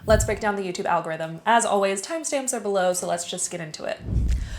Let's break down the YouTube algorithm. As always, timestamps are below, so let's just get into it.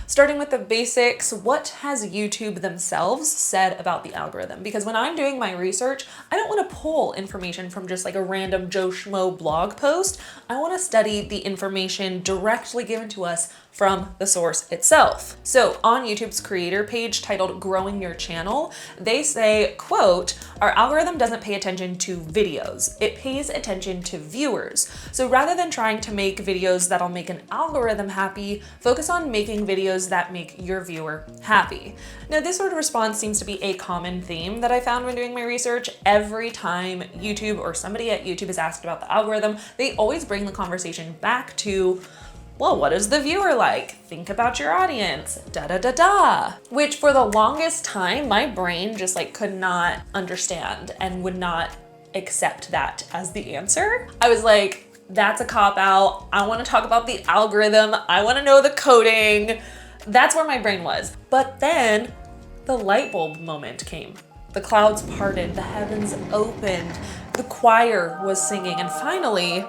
Starting with the basics, what has YouTube themselves said about the algorithm? Because when I'm doing my research, I don't want to pull information from just like a random Joe Schmo blog post. I want to study the information directly given to us from the source itself. So on YouTube's creator page titled Growing Your Channel, they say, quote, "Our algorithm doesn't pay attention to videos. It pays attention to viewers. So rather than trying to make videos that'll make an algorithm happy, focus on making videos that make your viewer happy." Now, this sort of response seems to be a common theme that I found when doing my research. Every time YouTube or somebody at YouTube is asked about the algorithm, they always bring the conversation back to, well, what is the viewer like? Think about your audience, da-da-da-da. Which for the longest time, my brain just like could not understand and would not accept that as the answer. I was like, that's a cop-out. I wanna talk about the algorithm. I wanna know the coding. That's where my brain was. But then the light bulb moment came. The clouds parted, the heavens opened, the choir was singing, and finally,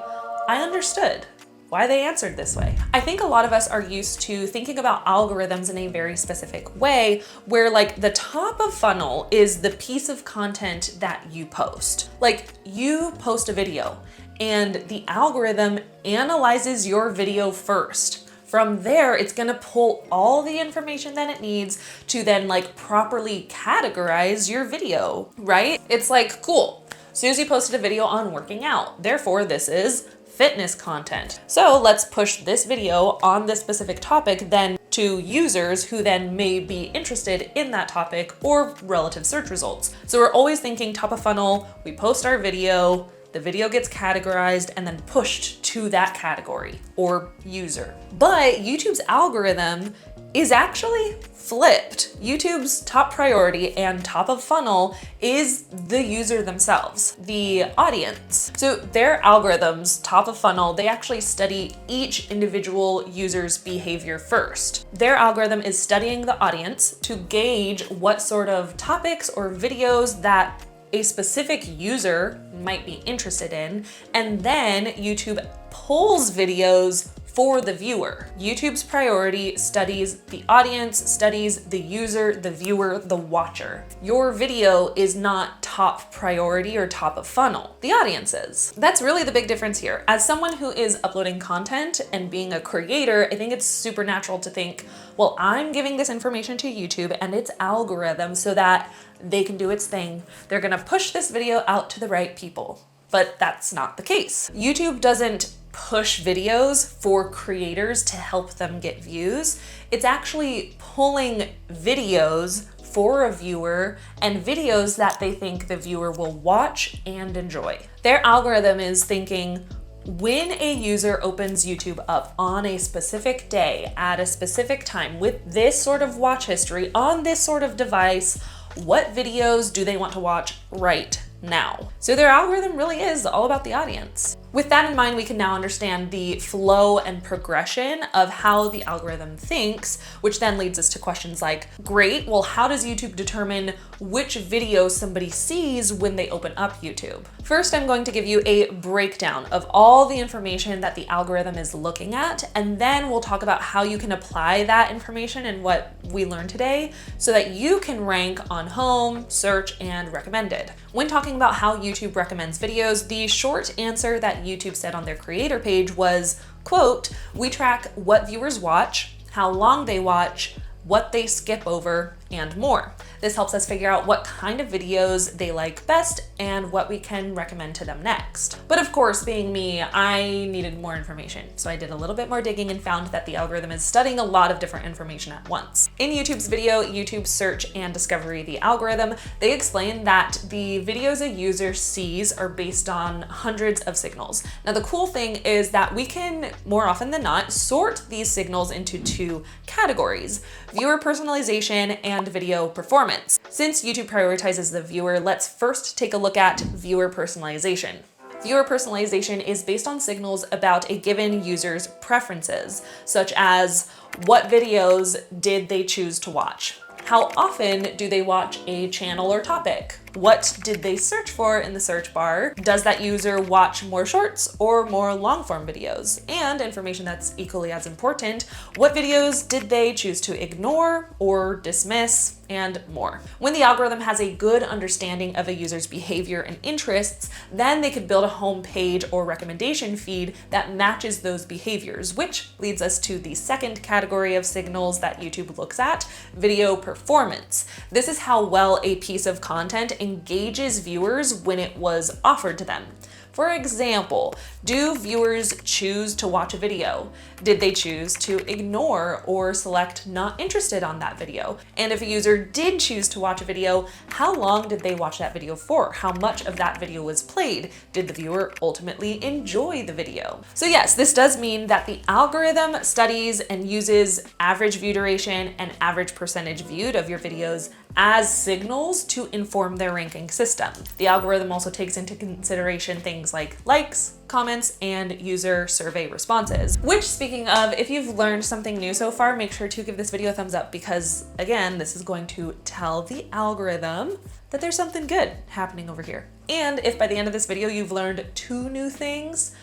I understood why they answered this way. I think a lot of us are used to thinking about algorithms in a very specific way, where like the top of funnel is the piece of content that you post. Like you post a video and the algorithm analyzes your video first. From there, it's gonna pull all the information that it needs to then like properly categorize your video, right? It's like, cool, Susie posted a video on working out, therefore this is fitness content. So let's push this video on this specific topic then to users who then may be interested in that topic or relative search results. So we're always thinking top of funnel, we post our video, the video gets categorized and then pushed to that category or user. But YouTube's algorithm is actually flipped. YouTube's top priority and top of funnel is the user themselves, the audience. So their algorithms, top of funnel, they actually study each individual user's behavior first. Their algorithm is studying the audience to gauge what sort of topics or videos that a specific user might be interested in, and then YouTube pulls videos for the viewer. YouTube's priority studies the audience, studies the user, the viewer, the watcher. Your video is not top priority or top of funnel. The audience is. That's really the big difference here. As someone who is uploading content and being a creator, I think it's super natural to think, well, I'm giving this information to YouTube and its algorithm so that they can do its thing. They're gonna push this video out to the right people. But that's not the case. YouTube doesn't push videos for creators to help them get views. It's actually pulling videos for a viewer and videos that they think the viewer will watch and enjoy. Their algorithm is thinking, when a user opens YouTube up on a specific day at a specific time with this sort of watch history on this sort of device, what videos do they want to watch right now? So their algorithm really is all about the audience. With that in mind, we can now understand the flow and progression of how the algorithm thinks, which then leads us to questions like, great, well, how does YouTube determine which video somebody sees when they open up YouTube? First, I'm going to give you a breakdown of all the information that the algorithm is looking at, and then we'll talk about how you can apply that information and what we learned today so that you can rank on home, search, and recommended. When talking about how YouTube recommends videos, the short answer that YouTube said on their creator page was, quote, "We track what viewers watch, how long they watch, what they skip over, and more. This helps us figure out what kind of videos they like best and what we can recommend to them next." But of course, being me, I needed more information. So I did a little bit more digging and found that the algorithm is studying a lot of different information at once. In YouTube's video, YouTube Search and Discovery, the algorithm, they explain that the videos a user sees are based on hundreds of signals. Now, the cool thing is that we can, more often than not, sort these signals into two categories: viewer personalization and video performance. Since YouTube prioritizes the viewer, let's first take a look at viewer personalization. Viewer personalization is based on signals about a given user's preferences, such as what videos did they choose to watch? How often do they watch a channel or topic? What did they search for in the search bar? Does that user watch more shorts or more long form videos? And information that's equally as important, what videos did they choose to ignore or dismiss? And more. When the algorithm has a good understanding of a user's behavior and interests, then they could build a home page or recommendation feed that matches those behaviors, which leads us to the second category of signals that YouTube looks at, video performance. This is how well a piece of content engages viewers when it was offered to them. For example, do viewers choose to watch a video? Did they choose to ignore or select not interested on that video? And if a user did choose to watch a video, how long did they watch that video for? How much of that video was played? Did the viewer ultimately enjoy the video? So yes, this does mean that the algorithm studies and uses average view duration and average percentage viewed of your videos as signals to inform their ranking system. The algorithm also takes into consideration things like likes, comments, and user survey responses. Which, speaking of, if you've learned something new so far, make sure to give this video a thumbs up because, again, this is going to tell the algorithm that there's something good happening over here. And if by the end of this video you've learned 2 new things,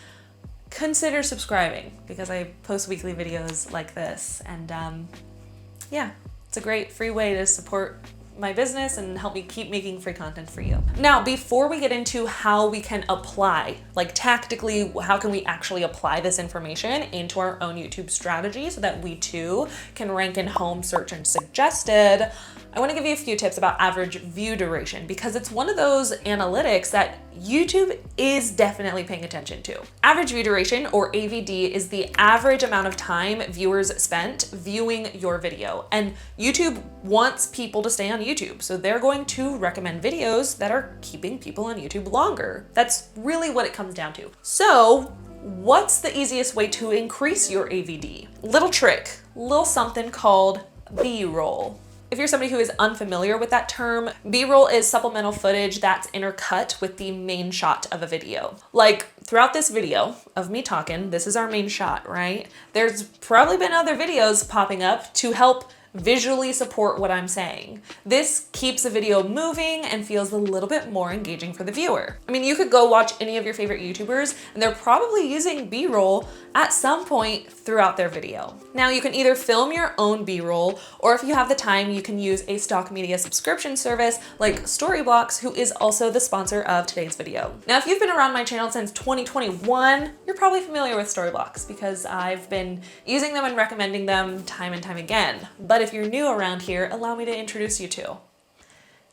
consider subscribing because I post weekly videos like this. And yeah, it's a great free way to support my business and help me keep making free content for you. Now, before we get into how we can apply, like tactically, how can we actually apply this information into our own YouTube strategy so that we too can rank in home, search, and suggested, I want to give you a few tips about average view duration because it's one of those analytics that YouTube is definitely paying attention to. Average view duration, or AVD, is the average amount of time viewers spent viewing your video. And YouTube wants people to stay on YouTube, so they're going to recommend videos that are keeping people on YouTube longer. That's really what it comes down to. So, what's the easiest way to increase your AVD? Little trick, little something called B-roll. If you're somebody who is unfamiliar with that term, B-roll is supplemental footage that's intercut with the main shot of a video. Like throughout this video of me talking, this is our main shot, right? There's probably been other videos popping up to help visually support what I'm saying. This keeps the video moving and feels a little bit more engaging for the viewer. I mean, you could go watch any of your favorite YouTubers and they're probably using B-roll at some point throughout their video. Now you can either film your own B-roll, or if you have the time, you can use a stock media subscription service like Storyblocks, who is also the sponsor of today's video. Now, if you've been around my channel since 2021, you're probably familiar with Storyblocks because I've been using them and recommending them time and time again. But if you're new around here, allow me to introduce you to.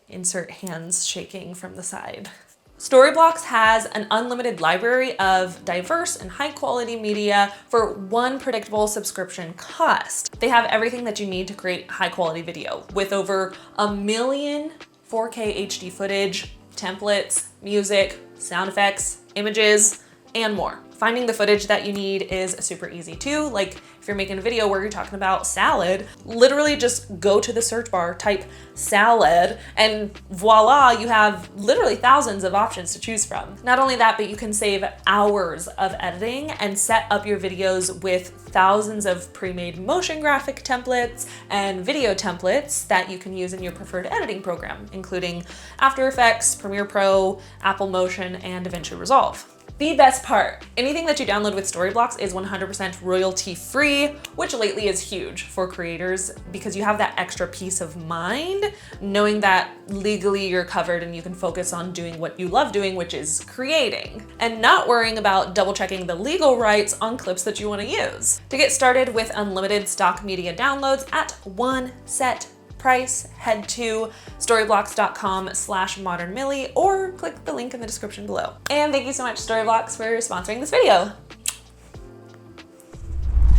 Insert hands shaking from the side. Storyblocks has an unlimited library of diverse and high quality media for one predictable subscription cost. They have everything that you need to create high quality video with over 1 million 4K HD footage, templates, music, sound effects, images, and more. Finding the footage that you need is super easy too. Like if you're making a video where you're talking about salad, literally just go to the search bar, type salad, and voila, you have literally thousands of options to choose from. Not only that, but you can save hours of editing and set up your videos with thousands of pre-made motion graphic templates and video templates that you can use in your preferred editing program, including After Effects, Premiere Pro, Apple Motion, and DaVinci Resolve. The best part, anything that you download with Storyblocks is 100% royalty free, which lately is huge for creators because you have that extra peace of mind knowing that legally you're covered and you can focus on doing what you love doing, which is creating, and not worrying about double checking the legal rights on clips that you want to use. To get started with unlimited stock media downloads at one set price, head to storyblocks.com/modernmillie or click the link in the description below. And thank you so much, Storyblocks, for sponsoring this video.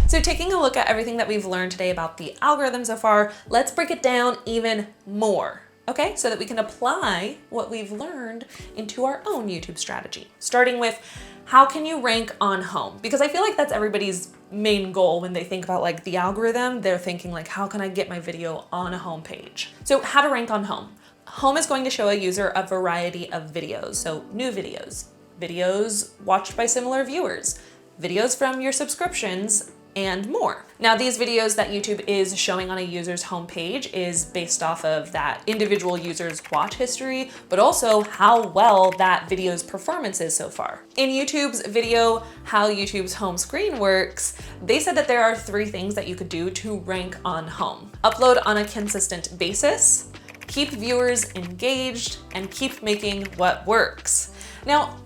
So taking a look at everything that we've learned today about the algorithm so far, let's break it down even more, okay? So that we can apply what we've learned into our own YouTube strategy. Starting with, how can you rank on home? Because I feel like that's everybody's main goal when they think about like the algorithm. They're thinking like, how can I get my video on a home page? So how to rank on home. Home is going to show a user a variety of videos. So new videos, videos watched by similar viewers, videos from your subscriptions, and more. Now, these videos that YouTube is showing on a user's homepage is based off of that individual user's watch history, but also how well that video's performance is so far. In YouTube's video, How YouTube's Home Screen Works, they said that there are 3 things that you could do to rank on home. Upload on a consistent basis, keep viewers engaged, and keep making what works. Now,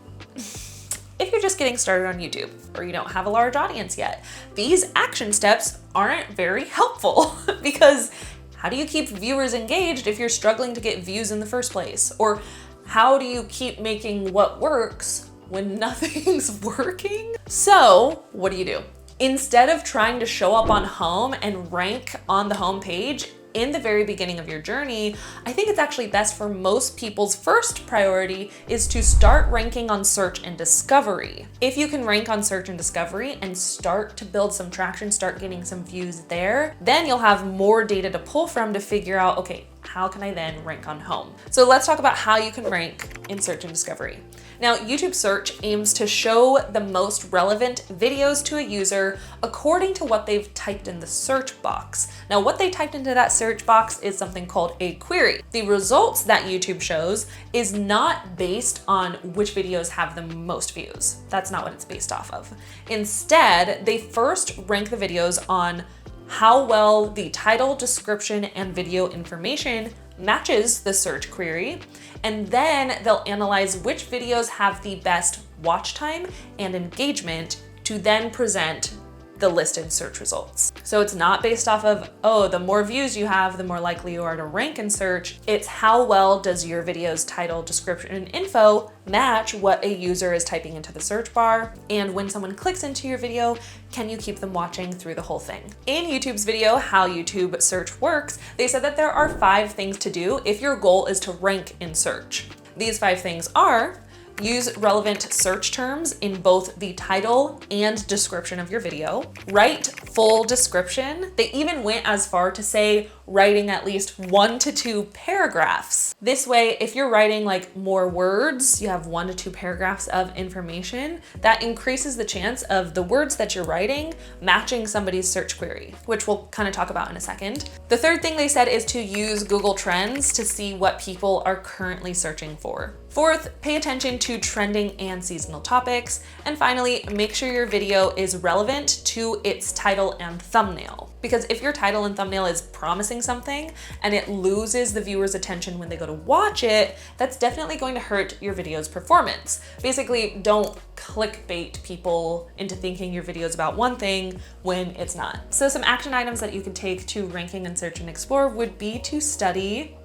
if you're just getting started on YouTube or you don't have a large audience yet, these action steps aren't very helpful because how do you keep viewers engaged if you're struggling to get views in the first place? Or how do you keep making what works when nothing's working? So what do? Instead of trying to show up on home and rank on the home page, in the very beginning of your journey, I think it's actually best for most people's first priority is to start ranking on search and discovery. If you can rank on search and discovery and start to build some traction, start getting some views there, then you'll have more data to pull from to figure out, okay, how can I then rank on home? So let's talk about how you can rank in search and discovery. Now, YouTube search aims to show the most relevant videos to a user according to what they've typed in the search box. Now, what they typed into that search box is something called a query. The results that YouTube shows is not based on which videos have the most views. That's not what it's based off of. Instead, they first rank the videos on how well the title, description, and video information matches the search query, and then they'll analyze which videos have the best watch time and engagement to then present the listed search results. So it's not based off of, oh, the more views you have, the more likely you are to rank in search. It's how well does your video's title, description, and info match what a user is typing into the search bar. And when someone clicks into your video, can you keep them watching through the whole thing? In YouTube's video, How YouTube Search Works, they said that there are 5 things to do if your goal is to rank in search. These 5 things are: use relevant search terms in both the title and description of your video. Write full description. They even went as far to say writing at least 1 to 2 paragraphs. This way, if you're writing like more words, you have 1 to 2 paragraphs of information, that increases the chance of the words that you're writing matching somebody's search query, which we'll kind of talk about in a second. The third thing they said is to use Google Trends to see what people are currently searching for. Fourth, pay attention to trending and seasonal topics. And finally, make sure your video is relevant to its title and thumbnail. Because if your title and thumbnail is promising something and it loses the viewer's attention when they go to watch it, that's definitely going to hurt your video's performance. Basically, don't clickbait people into thinking your video is about one thing when it's not. So some action items that you can take to ranking in search and explore would be to study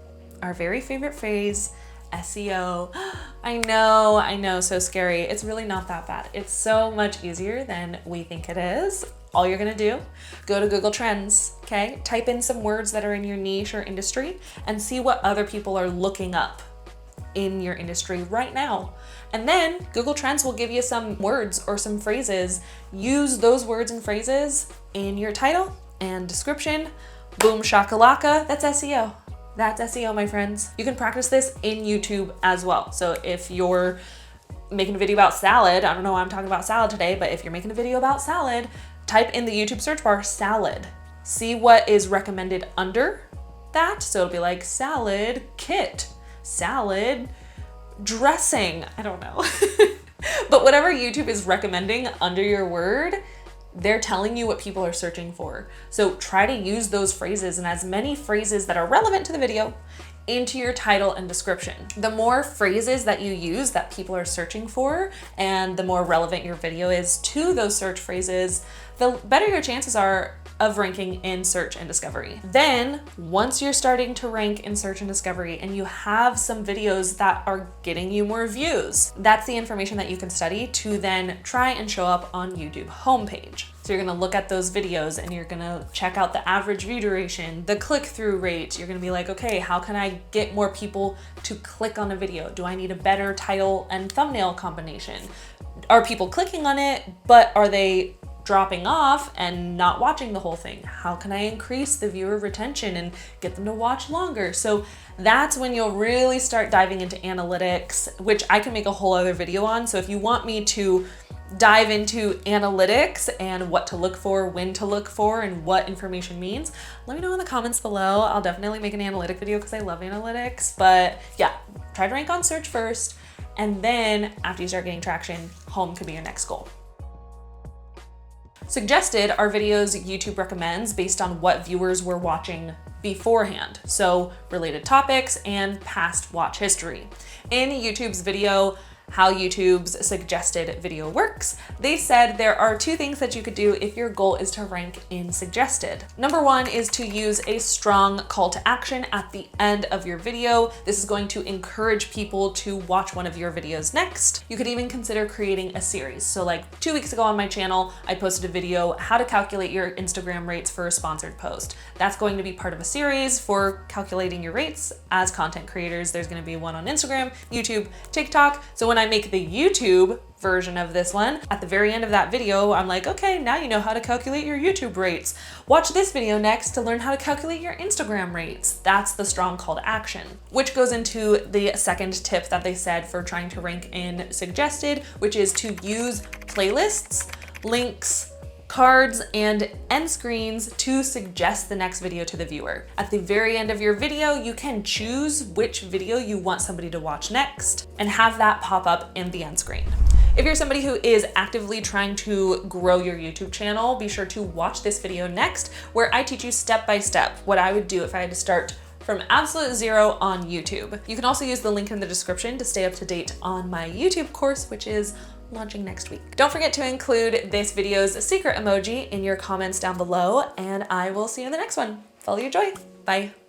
our very favorite phrase, SEO. I know, so scary. It's really not that bad. It's so much easier than we think it is. All you're gonna do, go to Google Trends, okay? Type in some words that are in your niche or industry and see what other people are looking up in your industry right now. And then Google Trends will give you some words or some phrases. Use those words and phrases in your title and description. Boom shakalaka, that's SEO. That's SEO, my friends. You can practice this in YouTube as well. So if you're making a video about salad, I don't know why I'm talking about salad today, but if you're making a video about salad, type in the YouTube search bar salad. See what is recommended under that. So it'll be like salad kit, salad dressing, I don't know. But whatever YouTube is recommending under your word, they're telling you what people are searching for. So try to use those phrases and as many phrases that are relevant to the video into your title and description. The more phrases that you use that people are searching for and the more relevant your video is to those search phrases, the better your chances are of ranking in search and discovery. Then, once you're starting to rank in search and discovery and you have some videos that are getting you more views, that's the information that you can study to then try and show up on YouTube homepage. So you're gonna look at those videos and you're gonna check out the average view duration, the click-through rate. You're gonna be like, okay, how can I get more people to click on a video? Do I need a better title and thumbnail combination? Are people clicking on it, but are they dropping off and not watching the whole thing? How can I increase the viewer retention and get them to watch longer? So that's when you'll really start diving into analytics, which I can make a whole other video on. So if you want me to dive into analytics and what to look for, when to look for, and what information means, let me know in the comments below. I'll definitely make an analytic video because I love analytics. But yeah, try to rank on search first. And then after you start getting traction, home could be your next goal. Suggested are videos YouTube recommends based on what viewers were watching beforehand. So related topics and past watch history. In YouTube's video, How YouTube's Suggested Video Works, they said there are two things that you could do if your goal is to rank in suggested. Number one is to use a strong call to action at the end of your video. This is going to encourage people to watch one of your videos next. You could even consider creating a series. So like 2 weeks ago on my channel, I posted a video, how to calculate your Instagram rates for a sponsored post. That's going to be part of a series for calculating your rates as content creators. There's going to be one on Instagram, YouTube, TikTok. So when I make the YouTube version of this one, at the very end of that video, I'm like, okay, now you know how to calculate your YouTube rates. Watch this video next to learn how to calculate your Instagram rates. That's the strong call to action, which goes into the second tip that they said for trying to rank in suggested, which is to use playlists, links, cards, and end screens to suggest the next video to the viewer. At the very end of your video, you can choose which video you want somebody to watch next and have that pop up in the end screen. If you're somebody who is actively trying to grow your YouTube channel, be sure to watch this video next, where I teach you step by step what I would do if I had to start from absolute zero on YouTube. You can also use the link in the description to stay up to date on my YouTube course, which is launching next week. Don't forget to include this video's secret emoji in your comments down below, and I will see you in the next one. Follow your joy. Bye.